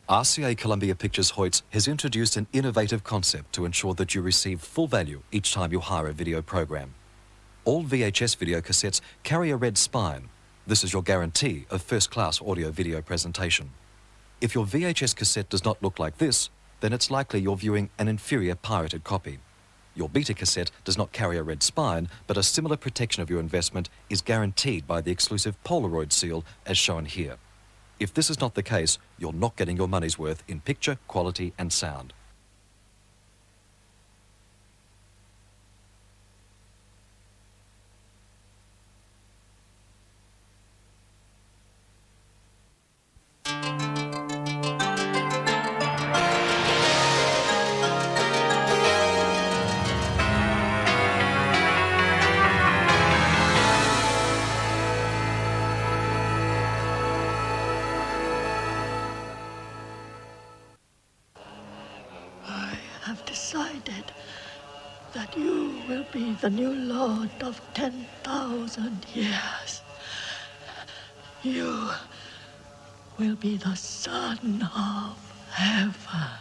RCA Columbia Pictures Hoyts has introduced an innovative concept to ensure that you receive full value each time you hire a video program. All VHS video cassettes carry a red spine. This is your guarantee of first-class audio-video presentation. If your VHS cassette does not look like this, then it's likely you're viewing an inferior pirated copy. Your beta cassette does not carry a red spine, but a similar protection of your investment is guaranteed by the exclusive Polaroid seal as shown here. If this is not the case, you're not getting your money's worth in picture, quality and sound. Have decided that you will be the new Lord of 10,000 years. You will be the Son of Heaven.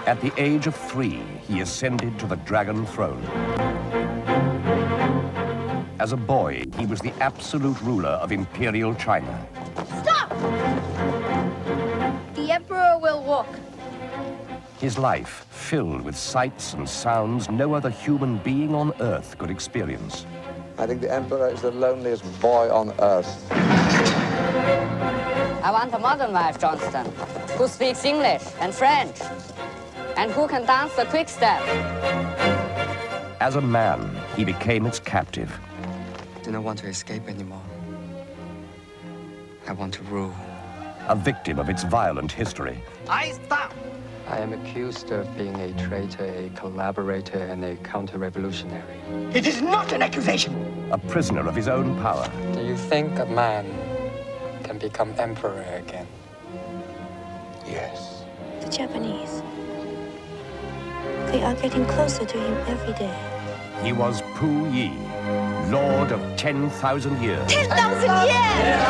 At the age of 3, he ascended to the dragon throne. As a boy, he was the absolute ruler of Imperial China. Stop! The Emperor will walk. His life filled with sights and sounds no other human being on Earth could experience. I think the Emperor is the loneliest boy on Earth. I want a modern wife, Johnston, who speaks English and French, and who can dance the quick step. As a man, he became its captive. I do not want to escape anymore. I want to rule. A victim of its violent history. I am accused of being a traitor, a collaborator, and a counter-revolutionary. It is not an accusation! A prisoner of his own power. Do you think a man can become emperor again? Yes. The Japanese, they are getting closer to him every day. He was Pu Yi, Lord of 10,000 years. 10,000 years!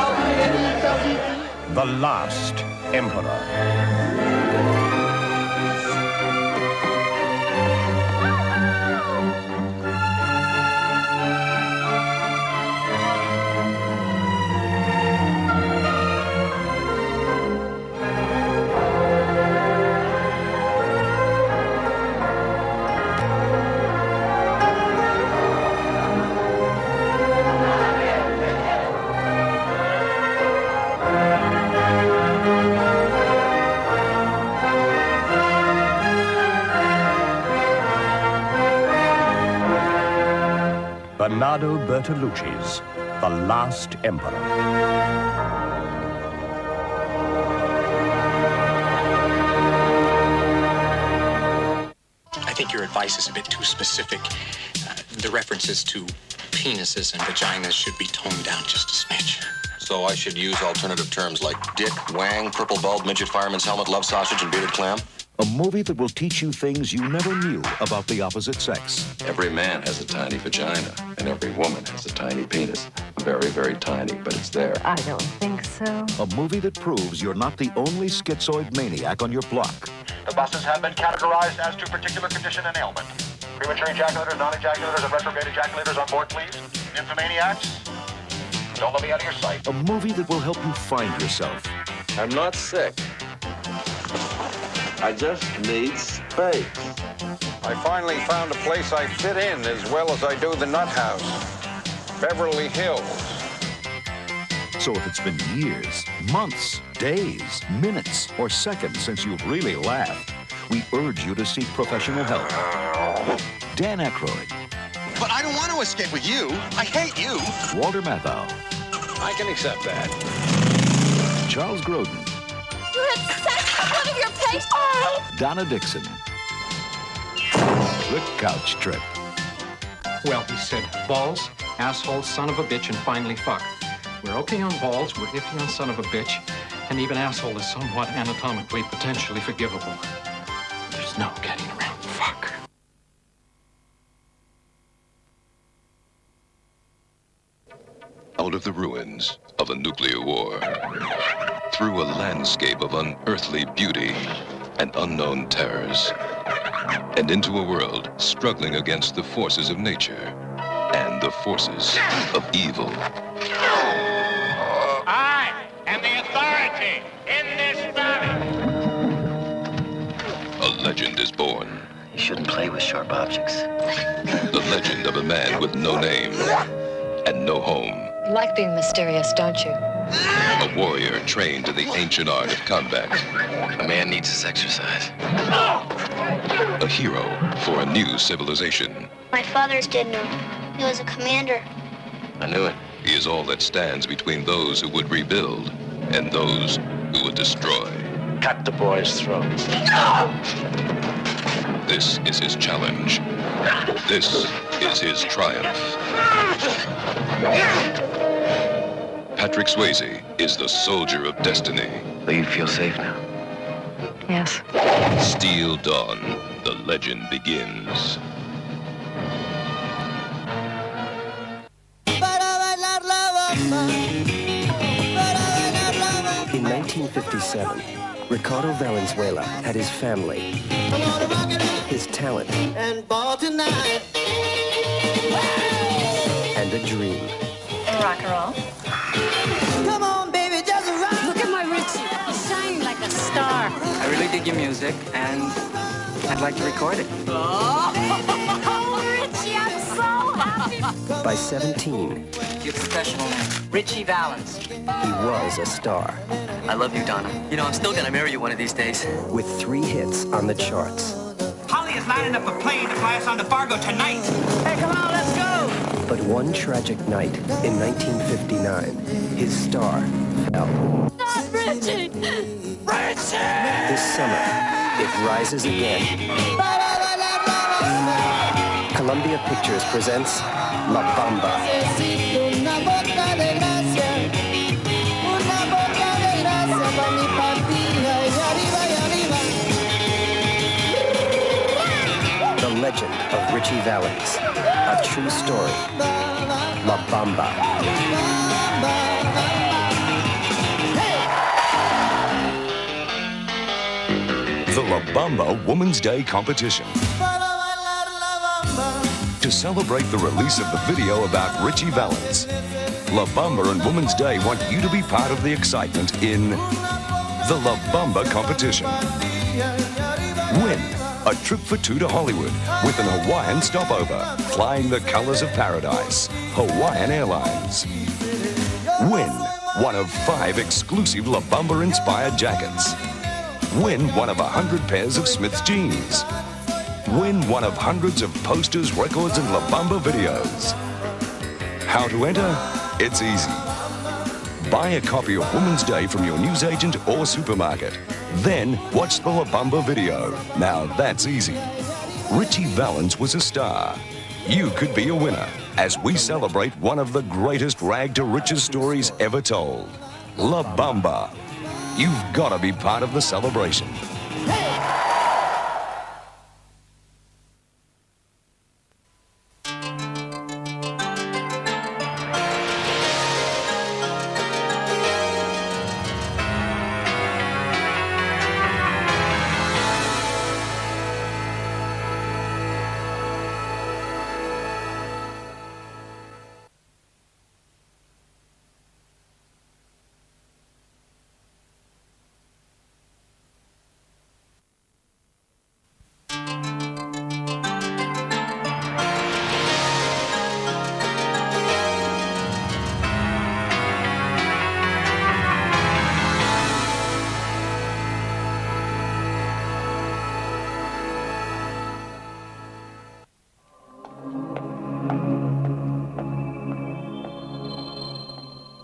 The last emperor. Bernardo Bertolucci's The Last Emperor. I think your advice is a bit too specific. The references to penises and vaginas should be toned down just a smidge. So I should use alternative terms like dick, wang, purple bulb, midget fireman's helmet, love sausage, and bearded clam? A movie that will teach you things you never knew about the opposite sex. Every man has a tiny vagina, and every woman has a tiny penis. Very, very tiny, but it's there. I don't think so. A movie that proves you're not the only schizoid maniac on your block. The buses have been categorized as to particular condition and ailment. Premature ejaculators, non-ejaculators, and retrograde ejaculators on board, please. Nymphomaniacs, don't let me out of your sight. A movie that will help you find yourself. I'm not sick. I just need space. I finally found a place I fit in as well as I do the nut house. Beverly Hills. So if it's been years, months, days, minutes, or seconds since you've really laughed, we urge you to seek professional help. Dan Aykroyd. But I don't want to escape with you. I hate you. Walter Matthau. I can accept that. Charles Grodin. You had sex with one of your patients? Donna Dixon. The Couch Trip. Well, he said, balls, asshole, son of a bitch, and finally fuck. We're okay on balls, we're iffy on son of a bitch, and even asshole is somewhat anatomically potentially forgivable. There's no getting around fuck. A out of the ruins of a nuclear war, through a landscape of unearthly beauty and unknown terrors, and into a world struggling against the forces of nature and the forces of evil. I am the authority in this valley. A legend is born. You shouldn't play with sharp objects. The legend of a man with no name and no home. You like being mysterious, don't you? A warrior trained in the ancient art of combat. A man needs his exercise. A hero for a new civilization. My father's dead now. He was a commander. I knew it. He is all that stands between those who would rebuild and those who would destroy. Cut the boy's throat. This is his challenge. This is his triumph. Patrick Swayze is the soldier of destiny. Do you feel safe now? Yes. Steel Dawn, the legend begins. In 1957, Ricardo Valenzuela had his family, his talent, and a dream. Rock and roll. Come on, baby, just rock. Look at my Richie. He's shining like a star. I really dig your music, and I'd like to record it. Oh, Richie, I'm so happy. By 17, Your professional name? Richie Valens. he was a star. I love you, Donna. You know, I'm still gonna marry you one of these days. With 3 hits on the charts. Holly is lining up a plane to fly us on to Fargo tonight. Hey, come on, let's go. But one tragic night in 1959, his star fell. Not Richie. Richie! This summer, it rises again. Columbia Pictures presents La Bamba. The legend of Richie Valens. A true story. La Bamba. The La Bamba Women's Day competition. To celebrate the release of the video about Richie Valens, La Bamba and Women's Day want you to be part of the excitement in the La Bamba competition. Win a trip for 2 to Hollywood with an Hawaiian stopover, flying the colors of paradise, Hawaiian Airlines. Win one of 5 exclusive La Bamba-inspired jackets. Win one of 100 pairs of Smith's jeans. Win one of hundreds of posters, records, and La Bamba videos. How to enter? It's easy. Buy a copy of Women's Day from your newsagent or supermarket. Then watch the La Bamba video. Now that's easy. Richie Valens was a star. You could be a winner as we celebrate one of the greatest rag to riches stories ever told. La Bamba. You've got to be part of the celebration.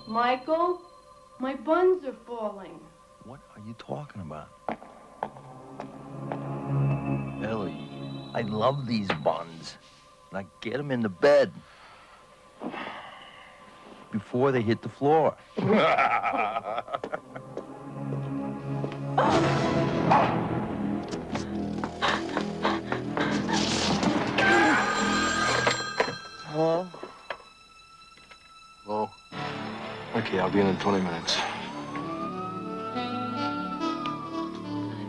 Michael, my buns are falling. What are you talking about? Ellie, I love these buns. And I get them in the bed before they hit the floor. Huh? Well, lucky. I'll be in 20 minutes. I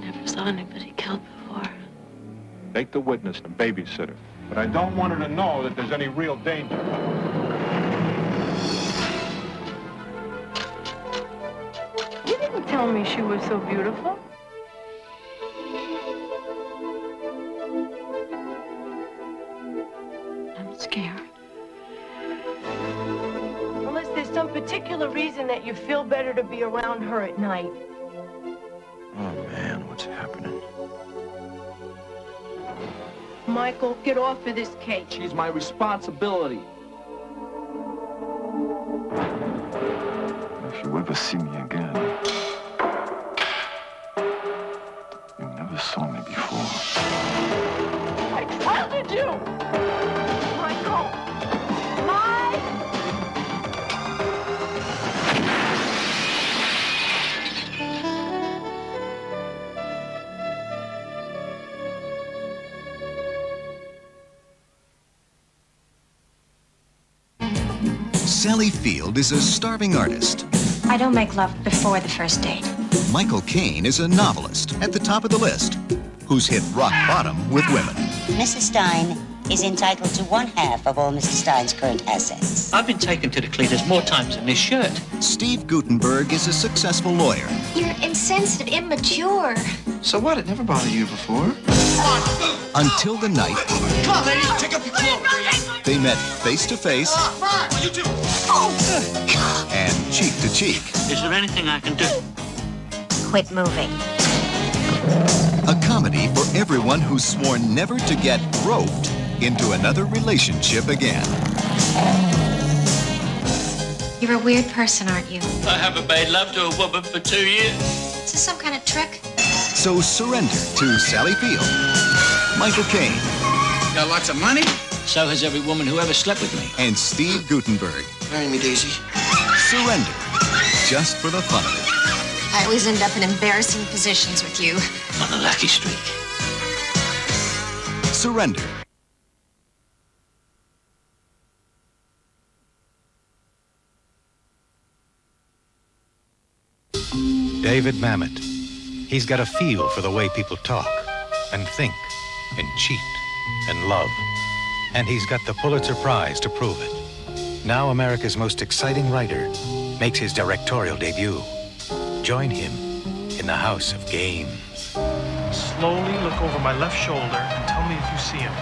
never saw anybody killed before. Make the witness a babysitter. But I don't want her to know that there's any real danger. You didn't tell me she was so beautiful. I'm scared. Unless there's some particular reason that you feel better to be around her at night. Oh, man, what's happening? Michael, get off of this case. She's my responsibility. If you ever see me again, you never saw me before. I trusted you! Michael! Mike! Sally Field is a starving artist. I don't make love before the first date. Michael Caine is a novelist at the top of the list, who's hit rock bottom with women. Mrs. Stein is entitled to 1/2 of all Mr. Stein's current assets. I've been taken to the cleaners more times than this shirt. Steve Gutenberg is a successful lawyer. You're insensitive, immature. So what? It never bothered you before? Until the night Come on, lady, take up your clothes. they met face to face You too. and cheek to cheek. Is there anything I can do? Quit moving. A comedy for everyone who's sworn never to get roped into another relationship again. You're a weird person, aren't you? I haven't made love to a woman for 2 years. Is this some kind of trick? So surrender to Sally Field, Michael Caine, Got lots of money? So has every woman who ever slept with me. and Steve Gutenberg. Marry me, Daisy. Surrender, just for the fun of it. I always end up in embarrassing positions with you. On a lucky streak. Surrender. David Mamet. He's got a feel for the way people talk and think and cheat and love. And he's got the Pulitzer Prize to prove it. Now America's most exciting writer makes his directorial debut. Join him in the House of Game. Slowly look over my left shoulder and tell me if you see him.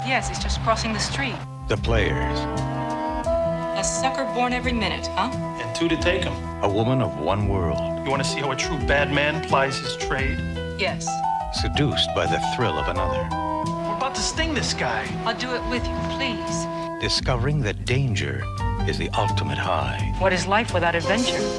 Yes, he's just crossing the street. The Players. A sucker born every minute, huh? And 2 to take him. A woman of one world. You want to see how a true bad man plies his trade? Yes. Seduced by the thrill of another. We're about to sting this guy. I'll do it with you, please. Discovering that danger is the ultimate high. What is life without adventure?